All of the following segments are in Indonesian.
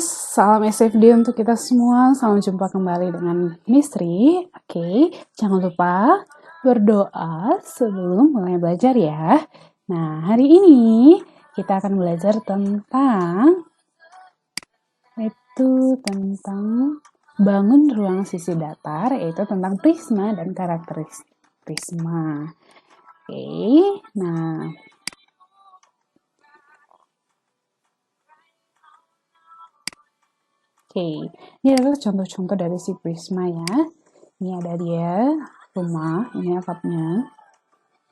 salam SFD untuk kita semua. Salam jumpa kembali dengan Misteri. Oke, jangan lupa berdoa sebelum mulai belajar ya. Nah, hari ini kita akan belajar tentang bangun ruang sisi datar, yaitu tentang prisma dan karakteristik prisma. Oke, nah ini adalah contoh-contoh dari si prisma ya. Ini ada dia, rumah, ini atapnya,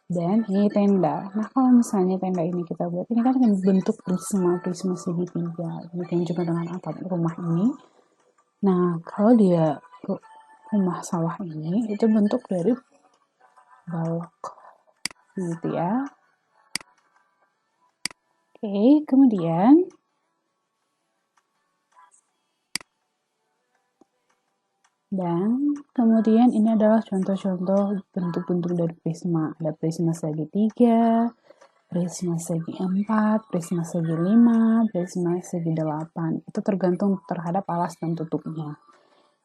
dan ini tenda. Nah, kalau misalnya tenda ini kita buat, ini kan bentuk prisma segitiga. Ini juga dengan atap rumah ini. Nah, kalau dia rumah sawah ini, itu bentuk dari balok, gitu ya. Oke, kemudian ini adalah contoh-contoh bentuk-bentuk dari prisma. Ada prisma segitiga, prisma segi 4, prisma segi 5, prisma segi 8. Itu tergantung terhadap alas dan tutupnya.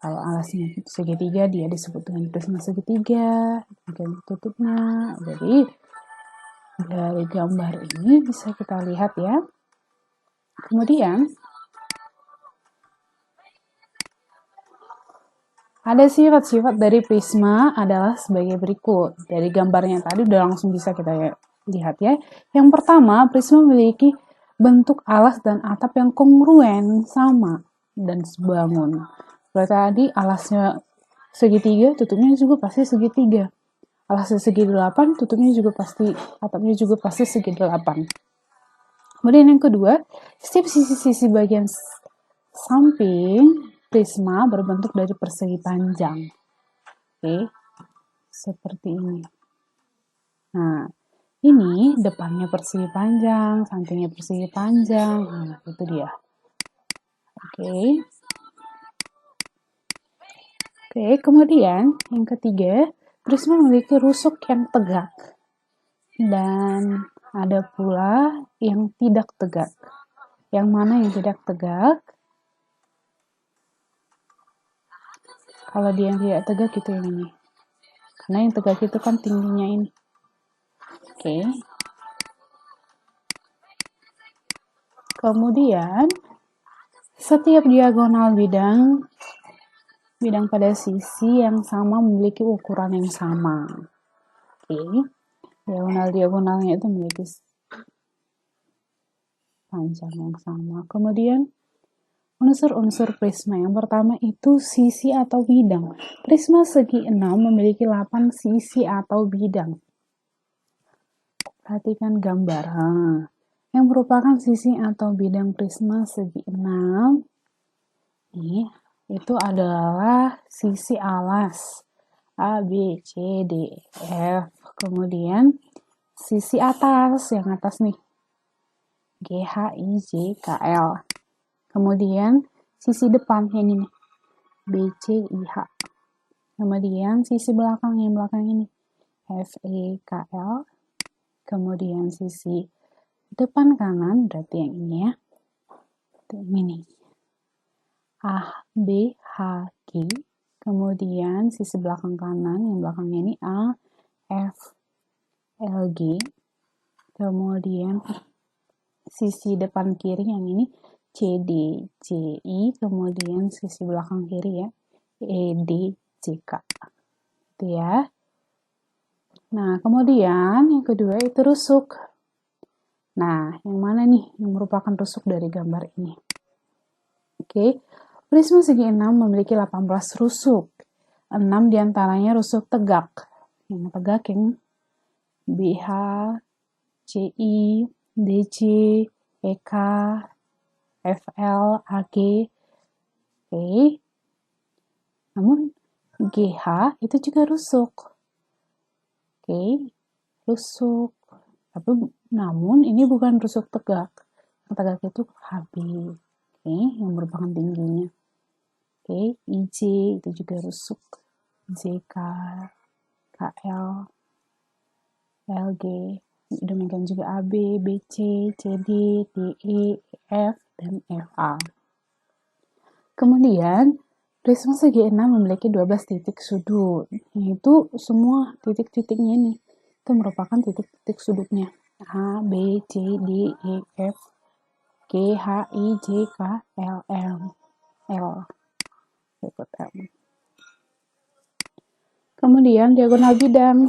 Kalau alasnya segitiga, dia disebut dengan prisma segitiga, dan tutupnya. Jadi, dari gambar ini bisa kita lihat ya. Kemudian, ada sifat-sifat dari prisma adalah sebagai berikut. Dari gambarnya tadi udah langsung bisa kita lihat ya. Yang pertama, prisma memiliki bentuk alas dan atap yang kongruen, sama, dan sebangun. Seperti tadi alasnya segitiga, tutupnya juga pasti segitiga. Alasnya segi 8, tutupnya juga pasti, atapnya juga pasti segi 8. Kemudian yang kedua, setiap sisi-sisi bagian samping prisma berbentuk dari persegi panjang. Oke, seperti ini. Nah, ini depannya persegi panjang, sampingnya persegi panjang. Nah, itu dia. Oke. Oke, kemudian yang ketiga, prisma memiliki rusuk yang tegak. Dan ada pula yang tidak tegak. Yang mana yang tidak tegak? Kalau dia yang tidak tegak itu yang ini. Karena yang tegak itu kan tingginya ini. Oke. Kemudian, setiap diagonal bidang pada sisi yang sama memiliki ukuran yang sama. Oke. Diagonal-diagonalnya itu memiliki panjang yang sama. Kemudian, unsur-unsur prisma yang pertama itu sisi atau bidang. Prisma segi 6 memiliki 8 sisi atau bidang. Perhatikan gambar. Yang merupakan sisi atau bidang prisma segi 6 ini itu adalah sisi alas A, B, C, D, F. Kemudian sisi atas, yang atas nih, G, H, I, J, K, L. Kemudian sisi depan ini nih, B, C, I, H. Kemudian sisi belakang yang belakang ini, F, E, K, L. Kemudian sisi depan kanan, berarti yang ini ya. Ini. A, B, H, G. Kemudian sisi belakang kanan, yang belakangnya ini A, F, L, G. Kemudian sisi depan kiri yang ini C, D, C, I. Kemudian sisi belakang kiri ya, E, D, C, K. Itu ya. Nah, kemudian yang kedua itu rusuk. Nah, yang mana nih yang merupakan rusuk dari gambar ini? Oke. Prisma segi 6 memiliki 18 rusuk. 6 diantaranya rusuk tegak. Yang tegak yang BH, CI, DC, EK, FL, AG. Oke. Namun GH itu juga rusuk. Oke. Rusuk. Tapi namun ini bukan rusuk tegak. Yang tegak itu HB. Oke, yang merupakan tingginya. Oke, IJ itu juga rusuk. JK, KL, LG, demikian juga AB, BC, CD, DE, F, dan FA. Kemudian, prisma segi enam memiliki 12 titik sudut, yaitu semua titik-titiknya ini. Itu merupakan titik-titik sudutnya. A, B, C, D, E, F, G, H, I, J, K, L, M, L. Berikut M. Kemudian diagonal bidang.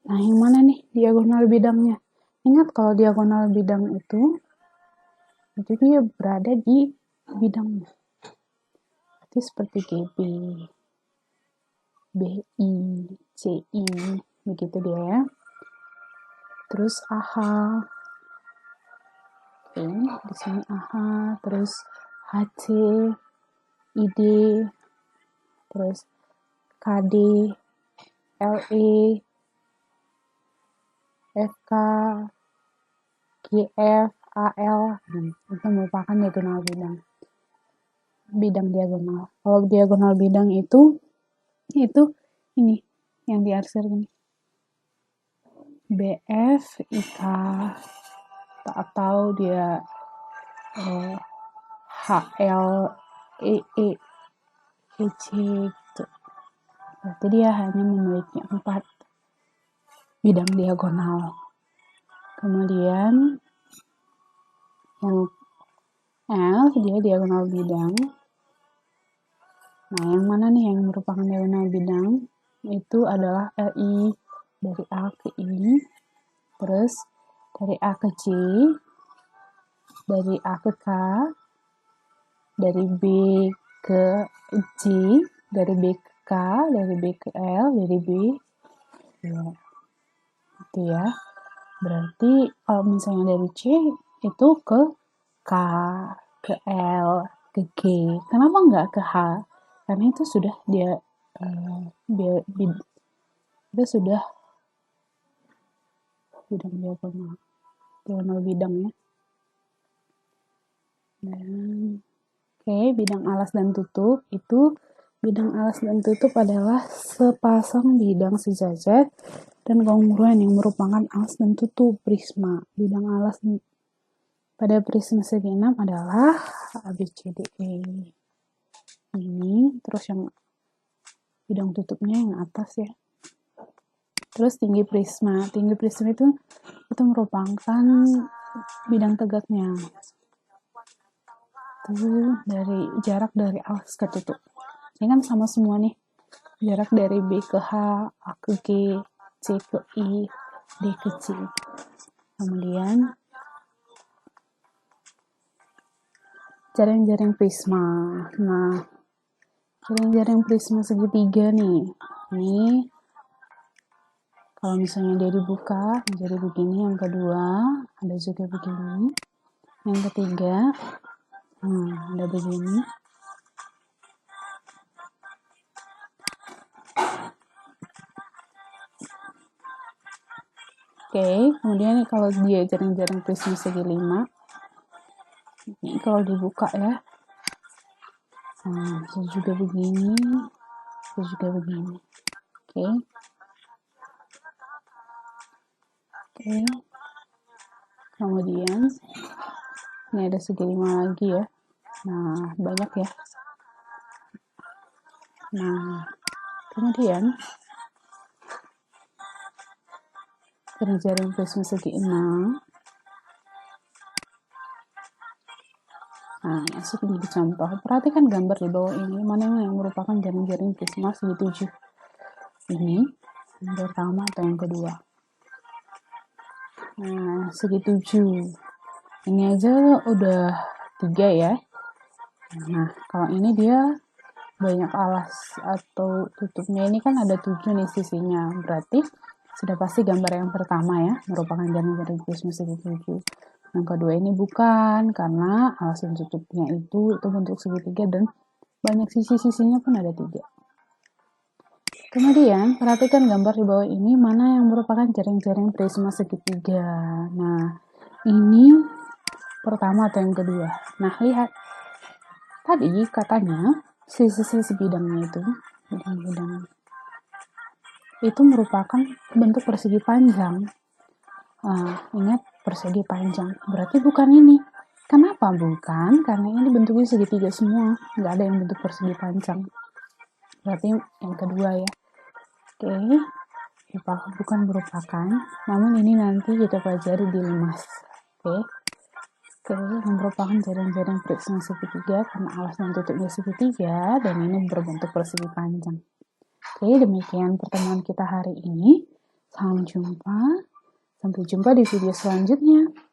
Nah, yang mana nih diagonal bidangnya? Ingat kalau diagonal bidang itu dia berada di bidangnya. Itu seperti GB, BI, CI, begitu dia ya. Terus AH, di sini AH, terus HC, ID, terus KD, LE, FK, GF, AL, itu merupakan diagonal bidang diagonal. Kalau diagonal bidang itu ini yang diarsir ini. BF, IK, atau dia HL, EE, EC gitu. Berarti dia hanya memiliki 4 bidang diagonal. Kemudian yang L dia diagonal bidang. Nah, yang mana nih yang merupakan diagonal bidang? Itu adalah LI dari A ke I, terus dari A ke C, dari A ke K, dari B ke J, dari B ke K, dari B ke L, dari B ya. Itu ya. Berarti kalau misalnya dari C itu ke K, ke L, ke G. Kenapa nggak ke H? Karena itu sudah dia itu sudah bidang diagonal bidang ya. Dan bidang alas dan tutup itu bidang alas dan tutup adalah sepasang bidang sejajar dan kongruen yang merupakan alas dan tutup prisma. Bidang alas pada prisma segi 6 adalah ABCDE. Ini terus yang bidang tutupnya yang atas ya. Terus tinggi prisma itu merupakan bidang tegaknya. Itu dari jarak dari alas ke tutup. Ini kan sama semua nih. Jarak dari B ke H, A ke G, C ke I, D ke C. Kemudian jaring-jaring prisma. Nah, jaring-jaring prisma segitiga nih. Ini kalau misalnya dia dibuka menjadi begini, yang kedua ada juga begini, yang ketiga ada begini. Kemudian kalau dia jaring-jaring prisma segi 5, ini kalau dibuka ya, bisa juga begini, bisa juga begini. Kemudian ini ada segi 5 lagi ya. Nah, banyak ya. Nah, kemudian jaring prisma segi 6. Nah, masuk menjadi contoh. Perhatikan gambar di bawah ini, mana yang merupakan jaring-jaring prisma segi 7. Ini yang pertama atau yang kedua? Nah, segi 7. Ini aja udah 3 ya. Nah, kalau ini dia banyak alas atau tutupnya, ini kan ada 7 nih sisinya. Berarti sudah pasti gambar yang pertama ya, merupakan jaring-jaring prisma segi 7. Yang kedua ini bukan, karena alas dan tutupnya itu bentuk segitiga dan banyak sisi-sisinya pun ada 3. Kemudian, perhatikan gambar di bawah ini, mana yang merupakan jaring-jaring prisma segitiga. Nah, ini pertama atau yang kedua. Nah, lihat. Tadi katanya, sisi-sisi bidangnya itu, bidang-bidang itu merupakan bentuk persegi panjang. Ingat, persegi panjang. Berarti bukan ini. Kenapa Kenapa? Bukan, karena ini bentuknya segitiga semua, nggak ada yang bentuk persegi panjang. Berarti yang kedua ya. Oke, bukan merupakan, namun ini nanti kita pelajari di limas. Oke, yang merupakan jaring-jaring prisma segitiga karena alas dan tutupnya segitiga dan ini berbentuk persegi panjang. Oke, demikian pertemuan kita hari ini. Sampai jumpa di video selanjutnya.